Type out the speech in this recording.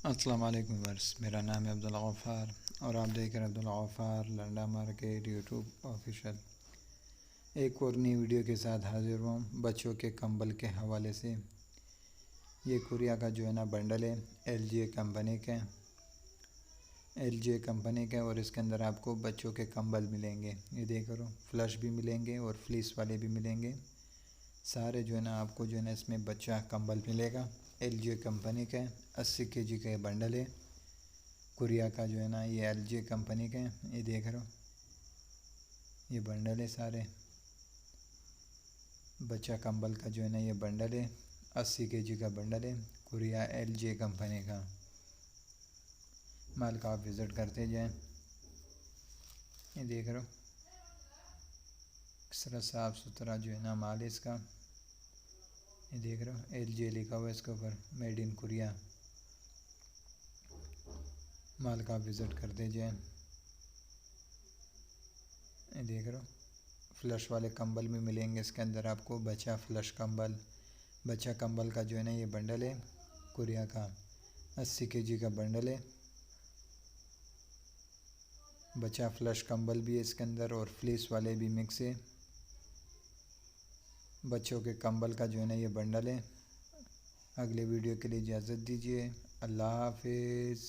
अस्सलाम वालेकुम व्यूअर्स, मेरा नाम है अब्दुल गफ़ार और आप देख रहे हैं Abdul Ghaffar Landa market YouTube official. एक और नई वीडियो के साथ हाजिर हुआ हूँ बच्चों के कंबल के हवाले से। ये कुरिया का जो है ना बंडल है, एलजी कंपनी के और इसके अंदर आपको बच्चों के कंबल मिलेंगे। ये देख रहे हो, फ्लश भी मिलेंगे और फ्लीस वाले भी मिलेंगे। सारे जो है ना आपको जो है ना इसमें बच्चा कंबल मिलेगा। एलजी कंपनी का 80 केजी का बंडल है। कुरिया का जो है ना ये एलजी कंपनी के हैं। ये देख रहे हो, ये बंडल है सारे बच्चा कंबल का जो है ना ये बंडल है। 80 केजी का बंडल है, कुरिया एलजी कंपनी का। माल का आप विज़िट करते जाएं। ये देख रहे हो किस तरह साफ़ सुथरा जो है ना माल है इसका। ये देख रहे हो एलजी लिखा हुआ है इसके ऊपर, मेड इन कुरिया। माल का आप विज़िट करते जाएं। ये देख रहे हो फ्लश वाले कंबल भी मिलेंगे इसके अंदर आपको। बच्चा फ्लश कंबल, बच्चा कंबल का जो है ना ये बंडल है कुरिया का। 80 केजी का बंडल है। बच्चा फ्लश कंबल भी है इसके अंदर और फ्लीस वाले भी मिक्स है। बच्चों के कंबल का जो है ना ये बंडल है। अगले वीडियो के लिए इजाज़त दीजिए। अल्लाह हाफिज़।